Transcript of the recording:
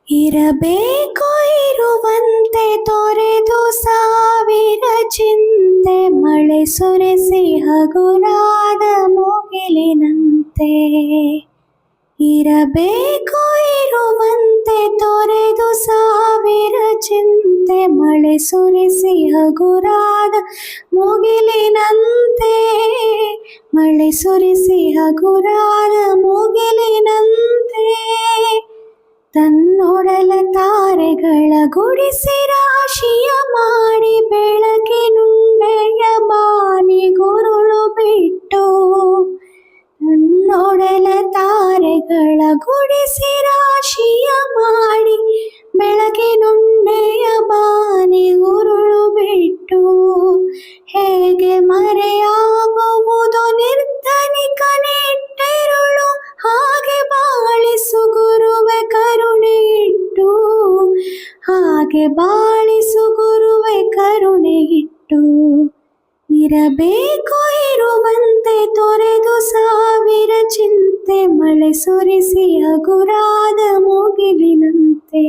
ಇರಬೇಕು ಇರುವಂತೆ ತೊರೆದು ಸಾವಿರ ಚಿಂತೆ ಮಳೆ ಸುರಿಸಿ ಹಗುರಾದ ಮುಗಿಲಿನಂತೆ. ಇರಬೇಕು ಇರುವಂತೆ ತೊರೆದು ಸಾವಿರ ಚಿಂತೆ ಮಳೆ ಸುರಿಸಿ ಹಗುರಾದ ಮುಗಿಲಿನಂತೆ. ಮಳೆ ಸುರಿಸಿ ಹಗುರಾದ ಮುಗಿಲಿನಂತೆ. ತನ್ನೊಡಲ ತಾರೆಗಳ ಗುಡಿಸಿ ರಾಶಿಯ ಮಾಡಿ ಬೆಳಕಿನುಂಡೆಯ ಬಾನಿ ಗುರುಳು ಬಿಟ್ಟು. ತನ್ನೊಡಲ ತಾರೆಗಳ ಗುಡಿಸಿ ರಾಶಿಯ ಮಾಡಿ ಬೆಳಕಿನುಂಡೆಯ ಬಾನಿ ಗುರುಳು ಬಿಟ್ಟು. ಹೇಗೆ ಮರೆಯಾಗುವುದು ನಿರ್ಧನಿಕ ನಿಟ್ಟೆರುಳು, ಹಾಗೆ ಬಾಳಿಸು ಗುರುವೆ ಕರುಣೆ ಇಟ್ಟು. ಹಾಗೆ ಬಾಳಿಸು ಗುರುವೆ ಕರುಣೆ ಇಟ್ಟು. ಇರಬೇಕು ಇರುವಂತೆ ತೊರೆದು ಸಾವಿರ ಚಿಂತೆ ಮಳೆ ಸುರಿಸಿ ಹಗುರಾದ ಮುಗಿಲಿನಂತೆ.